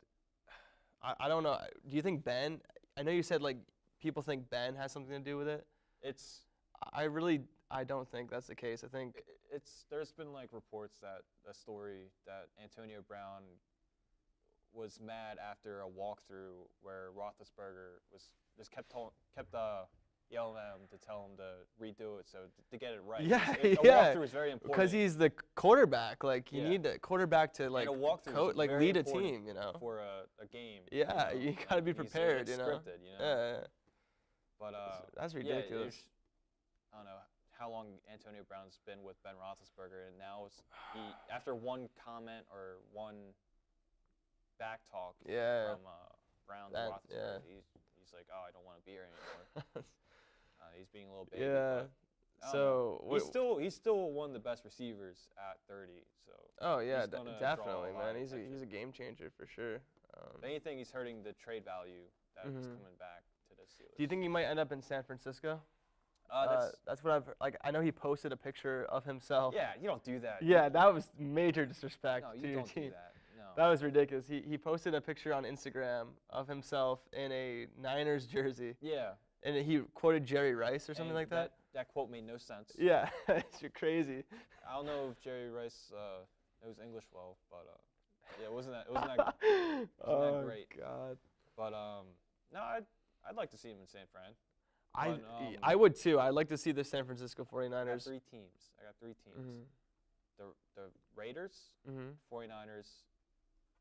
Speaker 1: I don't know. Do you think Ben? I know you said like people think Ben has something to do with it. I don't think that's the case. I think
Speaker 2: there's been like reports that a story that Antonio Brown was mad after a walkthrough where Roethlisberger kept yelling at him to tell him to redo it, so to get it right.
Speaker 1: Yeah,
Speaker 2: a walkthrough is very important.
Speaker 1: Because he's the quarterback. Like you need a quarterback to like lead a team. You know,
Speaker 2: for a game.
Speaker 1: Yeah, you gotta be prepared. You know,
Speaker 2: scripted. You know.
Speaker 1: Yeah.
Speaker 2: But
Speaker 1: that's ridiculous.
Speaker 2: I don't know how long Antonio Brown's been with Ben Roethlisberger, and now after one comment or one back talk from Brown to Roethlisberger, he's like, oh, I don't want to be here anymore. He's being a little baby.
Speaker 1: Yeah. So
Speaker 2: he's still one of the best receivers at 30. So. Oh yeah,
Speaker 1: definitely, man. He's a game changer for sure.
Speaker 2: If anything, he's hurting the trade value that's coming back to the Steelers.
Speaker 1: Do you think he might end up in San Francisco? That's what I've like. I know he posted a picture of himself.
Speaker 2: Yeah, you don't do that.
Speaker 1: Yeah, that was major disrespect to your team.
Speaker 2: Do that. No.
Speaker 1: That was ridiculous. He posted a picture on Instagram of himself in a Niners jersey.
Speaker 2: Yeah.
Speaker 1: And he quoted Jerry Rice or something like that.
Speaker 2: That quote made no sense.
Speaker 1: Yeah, you're crazy.
Speaker 2: I don't know if Jerry Rice knows English well, but yeah, it wasn't that great.
Speaker 1: Oh God.
Speaker 2: But no, I'd like to see him in San Fran.
Speaker 1: I would too. I'd like to see the San Francisco 49ers.
Speaker 2: I got three teams. The Raiders, 49ers,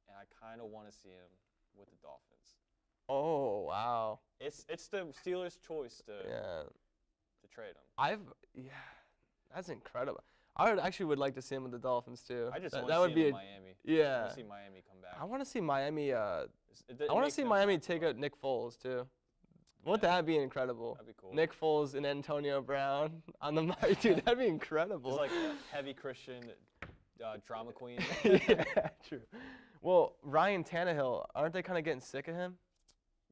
Speaker 2: and I kind of want to see him with the Dolphins.
Speaker 1: Oh wow!
Speaker 2: It's the Steelers' choice to trade him.
Speaker 1: That's incredible. I would like to see him with the Dolphins too.
Speaker 2: I just want to see him in Miami.
Speaker 1: Yeah.
Speaker 2: I want to see Miami come back.
Speaker 1: I want to see Miami. I want to see Miami take out Nick Foles too. Wouldn't that be incredible?
Speaker 2: That'd be cool.
Speaker 1: Nick Foles and Antonio Brown on the mic, dude. That'd be incredible.
Speaker 2: It's like a heavy Christian drama queen.
Speaker 1: Yeah, true. Well, Ryan Tannehill, aren't they kind of getting sick of him?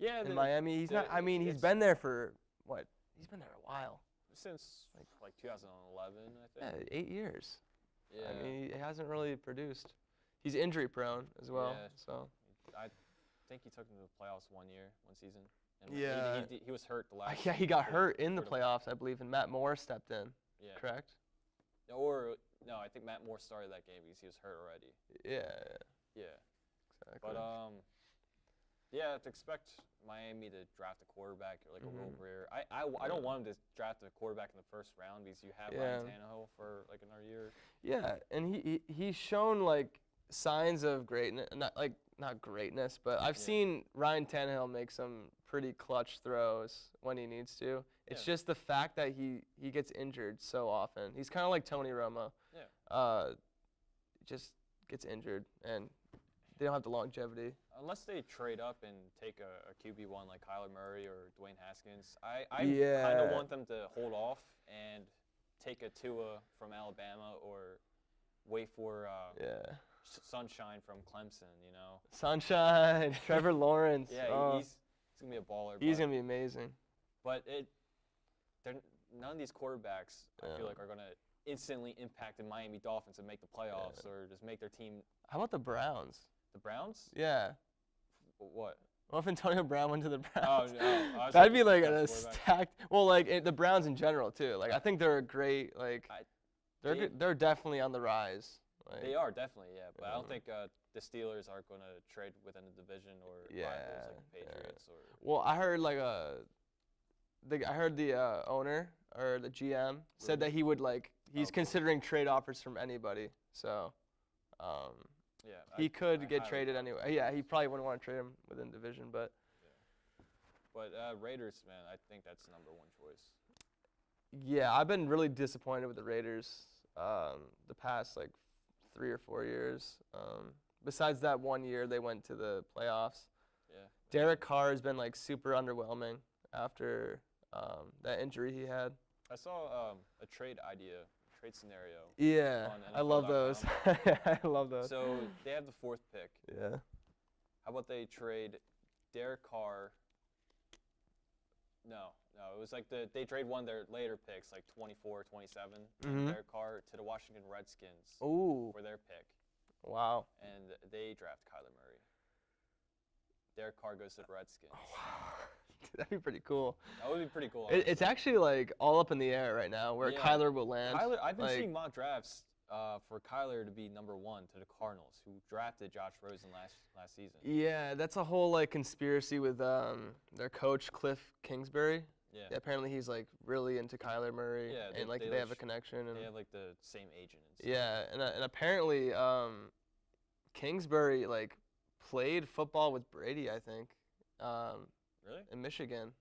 Speaker 2: Yeah.
Speaker 1: In Miami, he's not. I mean, he's been there for what? He's been there a while.
Speaker 2: Since like 2011, I think.
Speaker 1: Yeah, 8 years.
Speaker 2: Yeah.
Speaker 1: I mean, he hasn't really produced. He's injury prone as well.
Speaker 2: Yeah.
Speaker 1: So.
Speaker 2: I think he took him to the playoffs one season. And
Speaker 1: yeah.
Speaker 2: He was hurt the last.
Speaker 1: Yeah, he got hurt in the playoffs, I believe, and Matt Moore stepped in. Yeah. Correct?
Speaker 2: Or no, I think Matt Moore started that game because he was hurt already.
Speaker 1: Yeah.
Speaker 2: Yeah.
Speaker 1: Exactly.
Speaker 2: But yeah, to expect Miami to draft a quarterback like a Will Greer. I don't want him to draft a quarterback in the first round because you have Ryan Tannehill for like another year.
Speaker 1: Yeah, and he's shown like signs of greatness, not greatness, but I've seen Ryan Tannehill make some pretty clutch throws when he needs to. It's just the fact that he gets injured so often. He's kind of like Tony Romo.
Speaker 2: Yeah.
Speaker 1: Just gets injured, and they don't have the longevity.
Speaker 2: Unless they trade up and take a QB1 like Kyler Murray or Dwayne Haskins, I kind of want them to hold off and take a Tua from Alabama or wait for Sunshine from Clemson, you know.
Speaker 1: Sunshine, Trevor Lawrence.
Speaker 2: Yeah, he's gonna be a baller.
Speaker 1: He's gonna be amazing.
Speaker 2: But none of these quarterbacks, I feel like, are gonna instantly impact the Miami Dolphins and make the playoffs or just make their team.
Speaker 1: How about the Browns?
Speaker 2: The Browns?
Speaker 1: Yeah.
Speaker 2: What?
Speaker 1: What if Antonio Brown went to the Browns?
Speaker 2: Oh, no.
Speaker 1: That'd be like a stacked. Well, like the Browns in general too. Like I think they're a great they're definitely on the rise. Like,
Speaker 2: they are definitely, yeah. But I don't think the Steelers are going to trade within the division or rivals like the Patriots or.
Speaker 1: Well, I heard the owner or the GM said that he would he's considering trade offers from anybody. So, he could get traded anyway. Yeah, he probably wouldn't want to trade him within division, but.
Speaker 2: Yeah. But Raiders, man, I think that's the number one choice.
Speaker 1: Yeah, I've been really disappointed with the Raiders the past 3 or 4 years. Besides that 1 year they went to the playoffs.
Speaker 2: Yeah.
Speaker 1: Derek Carr has been super underwhelming after that injury he had.
Speaker 2: I saw a trade scenario.
Speaker 1: Yeah,
Speaker 2: on
Speaker 1: I love those. I love those.
Speaker 2: So they have the 4th pick.
Speaker 1: Yeah.
Speaker 2: How about they trade Derek Carr? No, it was they trade one of their later picks, 24, 27, and Derek Carr to the Washington Redskins for their pick.
Speaker 1: Wow.
Speaker 2: And they draft Kyler Murray. Derek Carr goes to the Redskins.
Speaker 1: Oh, wow. Dude, that'd be pretty cool.
Speaker 2: That would be pretty cool.
Speaker 1: It's actually all up in the air right now where Kyler will land.
Speaker 2: I've been seeing mock drafts for Kyler to be number 1 to the Cardinals, who drafted Josh Rosen last season.
Speaker 1: Yeah, that's a whole conspiracy with their coach Cliff Kingsbury.
Speaker 2: Yeah.
Speaker 1: Apparently he's really into Kyler Murray, and they have a connection. And
Speaker 2: they have the same agent. And stuff.
Speaker 1: Yeah, and apparently Kingsbury played football with Brady, I think.
Speaker 2: Really?
Speaker 1: In Michigan.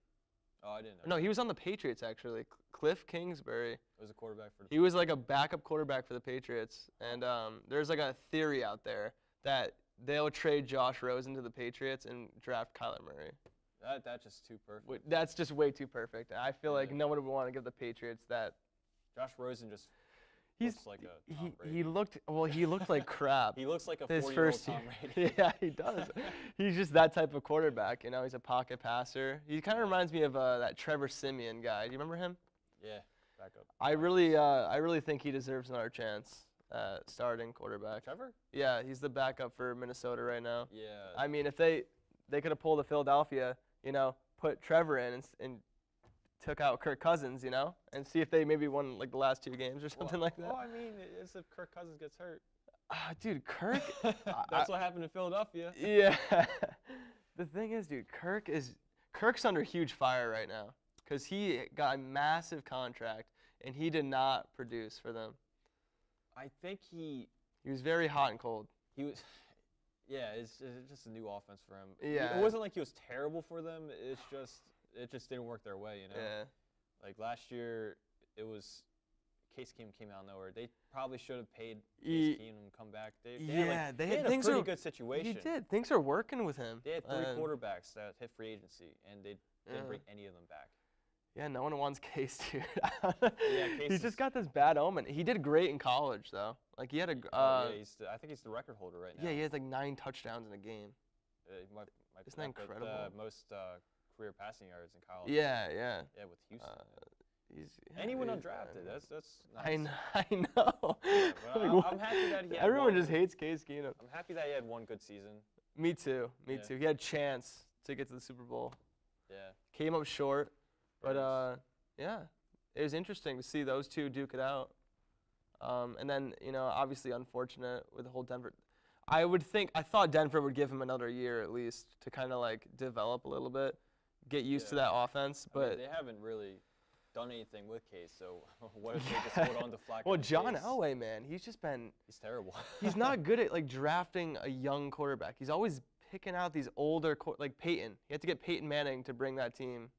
Speaker 2: Oh, I didn't know.
Speaker 1: No, he was on the Patriots actually. Cliff Kingsbury.
Speaker 2: Was a quarterback for the.
Speaker 1: He was a backup quarterback for the Patriots, and there's a theory out there that they'll trade Josh Rosen to the Patriots and draft Kyler Murray.
Speaker 2: That's just too perfect.
Speaker 1: That's just way too perfect. I feel like no one would want to give the Patriots that.
Speaker 2: Josh Rosen just looks like a Tom Brady.
Speaker 1: He looked like crap.
Speaker 2: He looks like a
Speaker 1: his
Speaker 2: 40-year-old
Speaker 1: first
Speaker 2: Tom
Speaker 1: year.
Speaker 2: Brady.
Speaker 1: Yeah, he does. He's just that type of quarterback. He's a pocket passer. He kind of reminds me of that Trevor Siemian guy. Do you remember him?
Speaker 2: Yeah, backup.
Speaker 1: I really think he deserves another chance at starting quarterback.
Speaker 2: Trevor?
Speaker 1: Yeah, he's the backup for Minnesota right now.
Speaker 2: Yeah.
Speaker 1: I mean, if they could have pulled a Philadelphia, put Trevor in and took out Kirk Cousins, and see if they maybe won the last 2 games or something like that.
Speaker 2: Well, I mean, it's if Kirk Cousins gets hurt.
Speaker 1: Dude, Kirk.
Speaker 2: That's what happened in Philadelphia.
Speaker 1: Yeah. The thing is, dude, Kirk's under huge fire right now because he got a massive contract and he did not produce for them.
Speaker 2: I think he
Speaker 1: was very hot and cold.
Speaker 2: He was. Yeah, it's just a new offense for him.
Speaker 1: Yeah.
Speaker 2: It wasn't like he was terrible for them. It just didn't work their way,
Speaker 1: Yeah.
Speaker 2: Last year, it was Case Keenum came out of nowhere. They probably should have paid Case Keenum to come back. They had a pretty good situation.
Speaker 1: He did. Things are working with him.
Speaker 2: They had 3 quarterbacks that hit free agency, and they didn't bring any of them back.
Speaker 1: Yeah, no one wants Case, dude.
Speaker 2: Case
Speaker 1: He's just got this bad omen. He did great in college, though. He had a.
Speaker 2: I think he's the record holder right now.
Speaker 1: Yeah, he has 9 touchdowns in a game.
Speaker 2: Might
Speaker 1: Isn't that incredible?
Speaker 2: Most career passing yards in college.
Speaker 1: Yeah.
Speaker 2: Yeah, with Houston. And he went undrafted. That's
Speaker 1: nice. I know.
Speaker 2: Yeah, I'm happy that he had
Speaker 1: everyone just hates Case Keenum.
Speaker 2: I'm happy that he had 1 good season.
Speaker 1: Me too. He had a chance to get to the Super Bowl.
Speaker 2: Yeah. Came
Speaker 1: Came up short. But, yeah, it was interesting to see those 2 duke it out. And then, obviously unfortunate with the whole Denver. I thought Denver would give him another year at least to kind of develop a little bit, get used to that offense. But
Speaker 2: they haven't really done anything with Case, so what if they just hold on to Flacco?
Speaker 1: Well, John Elway, man, he's
Speaker 2: terrible.
Speaker 1: He's not good at drafting a young quarterback. He's always picking out these older, Peyton. He had to get Peyton Manning to bring that team.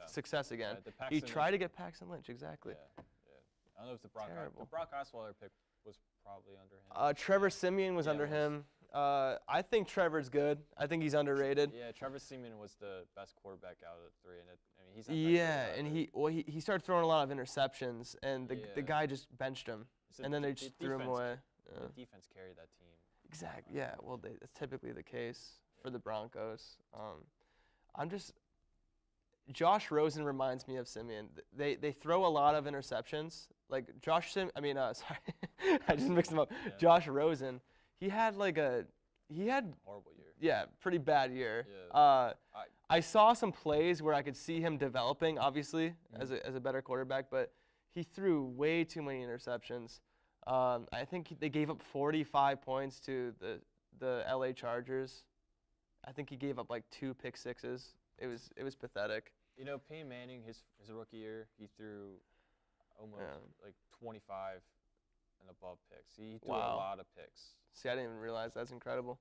Speaker 1: Success again. He tried to get Paxton Lynch, exactly.
Speaker 2: Yeah. I don't know if the Brock Osweiler pick was probably under him.
Speaker 1: Trevor Siemian was under him. I think Trevor's good. I think he's underrated.
Speaker 2: Yeah, Trevor Siemian was the best quarterback out of the 3, and he's not
Speaker 1: he started throwing a lot of interceptions, and the guy just benched him, and then they just threw him away.
Speaker 2: The defense carried that team.
Speaker 1: Exactly. Yeah. Well, that's typically the case for the Broncos. Josh Rosen reminds me of Simeon. They throw a lot of interceptions. Like sorry, I just mixed them up.
Speaker 2: Yeah.
Speaker 1: Josh Rosen, he had
Speaker 2: Horrible year.
Speaker 1: yeah, pretty bad year.
Speaker 2: Yeah.
Speaker 1: I saw some plays where I could see him developing, obviously, as a better quarterback, but he threw way too many interceptions. I think they gave up 45 points to the LA Chargers. I think he gave up like 2 pick sixes. It was pathetic.
Speaker 2: You know, Peyton Manning, his rookie year, he threw almost like 25 and above picks. He threw a lot of picks.
Speaker 1: See, I didn't even realize that's incredible.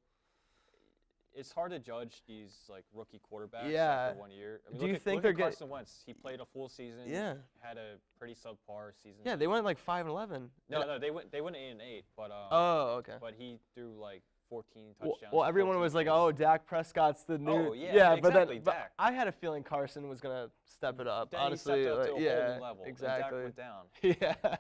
Speaker 2: It's hard to judge these like rookie quarterbacks
Speaker 1: Yeah.
Speaker 2: after 1 year. I mean,
Speaker 1: Do you think
Speaker 2: look
Speaker 1: they're
Speaker 2: at Carson Wentz? He played a full season.
Speaker 1: Yeah.
Speaker 2: Had a pretty subpar season.
Speaker 1: Yeah, they went like 5-11.
Speaker 2: No, they went 8-8, but
Speaker 1: Oh, okay.
Speaker 2: But he threw like 14 touchdowns.
Speaker 1: Well, everyone was like, "Oh, Dak Prescott's the new."
Speaker 2: Oh, yeah, exactly,
Speaker 1: but
Speaker 2: Dak.
Speaker 1: I had a feeling Carson was gonna step it up.
Speaker 2: Then
Speaker 1: honestly,
Speaker 2: he stepped up to a whole
Speaker 1: yeah,
Speaker 2: new level.
Speaker 1: exactly.
Speaker 2: And Dak
Speaker 1: Yeah,
Speaker 2: went down.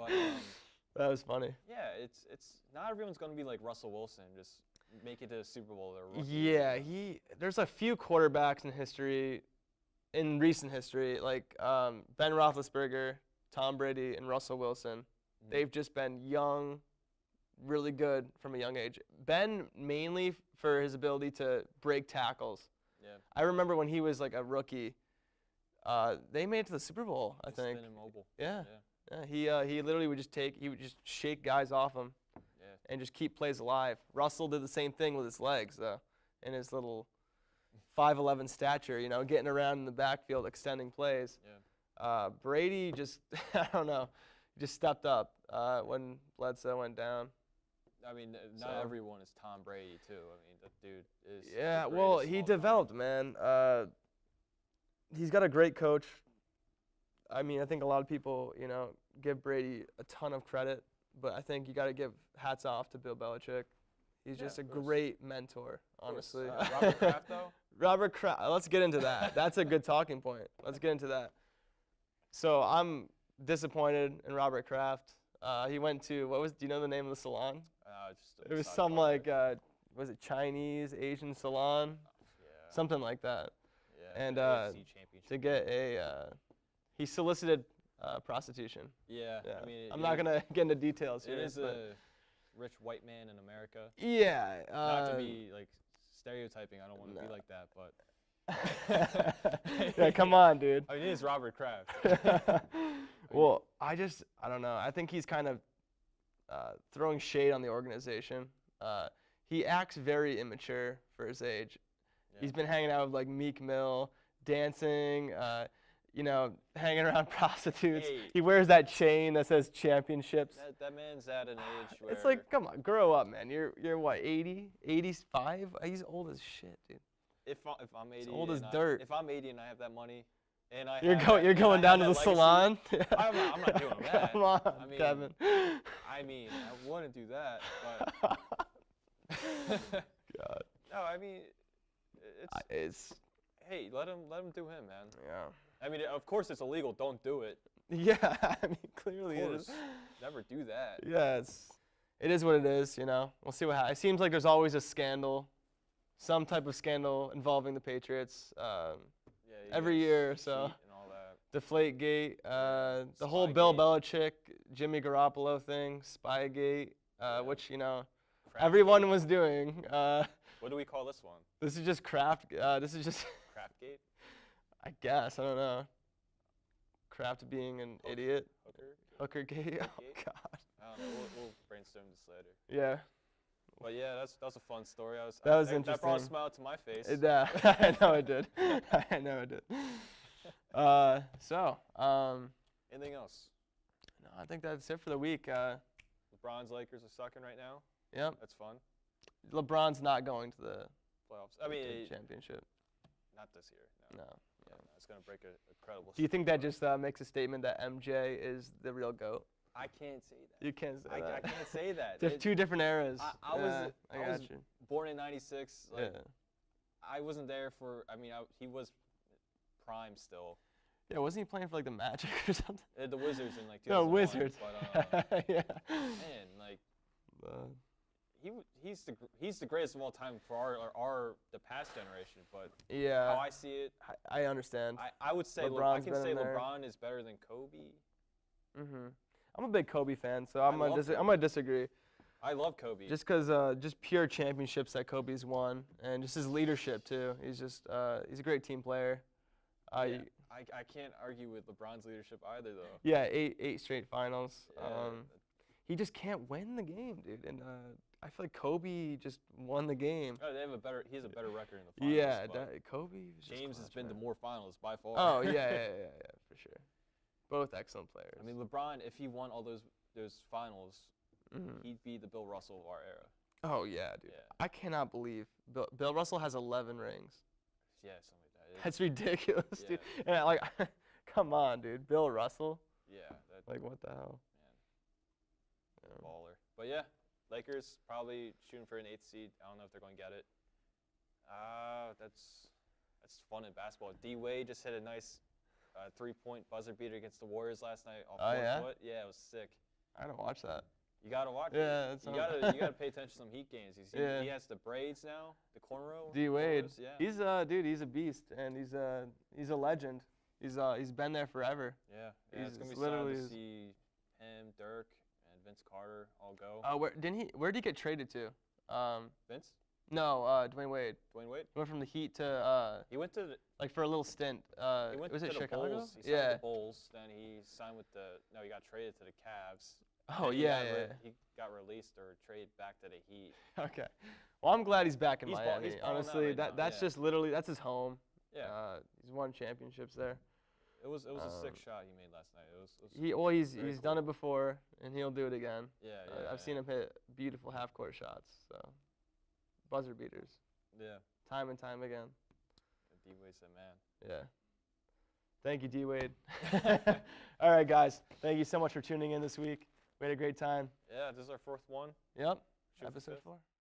Speaker 2: But,
Speaker 1: that was funny.
Speaker 2: yeah, it's not everyone's gonna be like Russell Wilson, just make it to the Super Bowl. Or rookie.
Speaker 1: Yeah, there's a few quarterbacks in recent history, like Ben Roethlisberger, Tom Brady, and Russell Wilson.
Speaker 2: Mm-hmm.
Speaker 1: They've just been young, really good from a young age. Ben mainly for his ability to break tackles.
Speaker 2: Yeah.
Speaker 1: I remember when he was like a rookie, they made it to the Super Bowl, I think.
Speaker 2: Spin and mobile.
Speaker 1: Yeah. He literally would just shake guys off him. And just keep plays alive. Russell did the same thing with his legs, though, and his little 5'11" stature, getting around in the backfield, extending plays.
Speaker 2: Yeah.
Speaker 1: Brady just, I don't know, just stepped up when Bledsoe went down.
Speaker 2: I mean, not everyone is Tom Brady, too. I mean, that dude is.
Speaker 1: Yeah, well, he developed, man. He's got a great coach. I mean, I think a lot of people, give Brady a ton of credit. But I think you got to give hats off to Bill Belichick. He's just a great mentor, honestly.
Speaker 2: Robert Kraft, though?
Speaker 1: Robert Kraft. Let's get into that. That's a good talking point. Let's get into that. So I'm disappointed in Robert Kraft. He went to, do you know the name of the salon? It was some like, was it Chinese, Asian salon?
Speaker 2: Yeah.
Speaker 1: Something like that.
Speaker 2: Yeah.
Speaker 1: And to get he solicited prostitution.
Speaker 2: Yeah. I mean,
Speaker 1: I'm not gonna get into details here.
Speaker 2: It is a rich white man in America.
Speaker 1: Yeah.
Speaker 2: Not to be like stereotyping. I don't want to be like that, but.
Speaker 1: Yeah, come on, dude.
Speaker 2: I mean, it is Robert Kraft.
Speaker 1: Well, I don't know. I think he's kind of throwing shade on the organization. He acts very immature for his age. Yeah. He's been hanging out with like Meek Mill, dancing. Hanging around prostitutes.
Speaker 2: Hey.
Speaker 1: He wears that chain that says championships.
Speaker 2: That man's at an age where.
Speaker 1: It's like, come on, grow up, man. You're what, 80, 85? He's old as shit, dude.
Speaker 2: If I'm 80,
Speaker 1: he's old as dirt.
Speaker 2: If I'm 80 and I have that money, and
Speaker 1: you're going down to the salon.
Speaker 2: I'm not doing that.
Speaker 1: Come on, Kevin.
Speaker 2: I mean, I wouldn't do that, but.
Speaker 1: God.
Speaker 2: No, I mean,
Speaker 1: it's.
Speaker 2: Hey, let him do him, man.
Speaker 1: Yeah.
Speaker 2: I mean, of course it's illegal. Don't do it.
Speaker 1: Yeah, I mean, clearly it is.
Speaker 2: Never do that.
Speaker 1: Yeah, it is what it is, We'll see what happens. It seems like there's always a scandal, some type of scandal involving the Patriots every year or so.
Speaker 2: And all that.
Speaker 1: Deflategate, the whole Bill Belichick, Jimmy Garoppolo thing, Spygate, which, everyone was doing.
Speaker 2: What do we call this one?
Speaker 1: This is just this is just
Speaker 2: Kraftgate?
Speaker 1: I guess. I don't know. Kraft being an idiot. Hookergate? Oh, God.
Speaker 2: I don't know. We'll brainstorm this later.
Speaker 1: Yeah.
Speaker 2: But, yeah, that was a fun story.
Speaker 1: That was interesting.
Speaker 2: That brought a smile to my face.
Speaker 1: I know it did. I know it did.
Speaker 2: Anything else?
Speaker 1: No, I think that's it for the week.
Speaker 2: LeBron's Lakers are sucking right now.
Speaker 1: Yep.
Speaker 2: That's fun.
Speaker 1: LeBron's not going to the
Speaker 2: playoffs. I mean,
Speaker 1: championship.
Speaker 2: Not this year. No.
Speaker 1: Yeah,
Speaker 2: no, it's gonna break a incredible.
Speaker 1: Do you think that just makes a statement that MJ is the real GOAT?
Speaker 2: I can't say that.
Speaker 1: You can't say that.
Speaker 2: I can't say that.
Speaker 1: There's two different eras.
Speaker 2: I was
Speaker 1: you.
Speaker 2: born in '96. Like,
Speaker 1: yeah.
Speaker 2: I wasn't there for. I mean, he was prime still.
Speaker 1: Yeah, wasn't he playing for like the Magic or something?
Speaker 2: The Wizards in like 2001.
Speaker 1: No, Wizards.
Speaker 2: But,
Speaker 1: yeah.
Speaker 2: Man, like. he's the greatest of all time for the past generation. But
Speaker 1: Yeah.
Speaker 2: how I see it,
Speaker 1: I understand.
Speaker 2: I would say
Speaker 1: LeBron's
Speaker 2: I can
Speaker 1: been
Speaker 2: say
Speaker 1: in there.
Speaker 2: LeBron is better than Kobe.
Speaker 1: I'm a big Kobe fan, so I'm
Speaker 2: love
Speaker 1: gonna disagree.
Speaker 2: I love Kobe.
Speaker 1: Just because just pure championships that Kobe's won, and just his leadership too. He's a great team player.
Speaker 2: Yeah, I can't argue with LeBron's leadership either, though.
Speaker 1: Yeah, eight straight finals.
Speaker 2: Yeah.
Speaker 1: He just can't win the game, dude. And I feel like Kobe just won the game.
Speaker 2: Oh, he has a better record in the finals.
Speaker 1: Yeah, Kobe. Was just
Speaker 2: James has
Speaker 1: clutch,
Speaker 2: been to
Speaker 1: man.
Speaker 2: more finals by far.
Speaker 1: Oh yeah, for sure. Both excellent players.
Speaker 2: I mean, LeBron, if he won all those finals, he'd be the Bill Russell of our era.
Speaker 1: Oh yeah, dude.
Speaker 2: Yeah.
Speaker 1: I cannot believe Bill Russell has 11 rings.
Speaker 2: Yeah, something like that.
Speaker 1: That's ridiculous,
Speaker 2: Yeah.
Speaker 1: dude. And like, come on, dude. Bill Russell.
Speaker 2: Yeah.
Speaker 1: Like, what the hell?
Speaker 2: Man. Baller. But yeah, Lakers probably shooting for an 8th seed. I don't know if they're going to get it. That's fun in basketball. D Wade just hit a nice 3-point buzzer beater against the Warriors last night off 4 foot. Yeah, it was sick.
Speaker 1: I don't watch that.
Speaker 2: You gotta watch it.
Speaker 1: Yeah,
Speaker 2: you gotta pay attention to some Heat games. He has the braids now, the cornrow.
Speaker 1: D Wade.
Speaker 2: Yeah.
Speaker 1: He's a beast, and he's a legend. He's been there forever.
Speaker 2: Yeah.
Speaker 1: He's
Speaker 2: It's gonna be
Speaker 1: literally
Speaker 2: sad to see him, Dirk, and Vince Carter all go.
Speaker 1: Where did he get traded to?
Speaker 2: Vince?
Speaker 1: No, Dwayne Wade.
Speaker 2: Dwayne Wade?
Speaker 1: He went from the Heat to
Speaker 2: he went to
Speaker 1: like for a little stint.
Speaker 2: he went
Speaker 1: was
Speaker 2: to
Speaker 1: it
Speaker 2: the
Speaker 1: Chicago?
Speaker 2: Bulls. He signed with the Bulls. Then he signed with he got traded to the Cavs.
Speaker 1: Oh
Speaker 2: And
Speaker 1: yeah.
Speaker 2: He got released or traded back to the Heat.
Speaker 1: Okay. Well, I'm glad he's back in Miami.
Speaker 2: He's balling out
Speaker 1: Honestly,
Speaker 2: right now,
Speaker 1: that's just literally that's his home.
Speaker 2: Yeah.
Speaker 1: He's won championships there.
Speaker 2: It was a sick shot he made last night. It was
Speaker 1: He's
Speaker 2: cool.
Speaker 1: done it before, and he'll do it again.
Speaker 2: Yeah.
Speaker 1: I've seen him hit beautiful half-court shots. So buzzer beaters.
Speaker 2: Yeah.
Speaker 1: Time and time again.
Speaker 2: D Wade's a man.
Speaker 1: Yeah. Thank you, D Wade. All right, guys. Thank you so much for tuning in this week. We had a great time.
Speaker 2: Yeah, this is our 4th one.
Speaker 1: Yep.
Speaker 2: Shoot for
Speaker 1: Episode
Speaker 2: 5th.
Speaker 1: 4.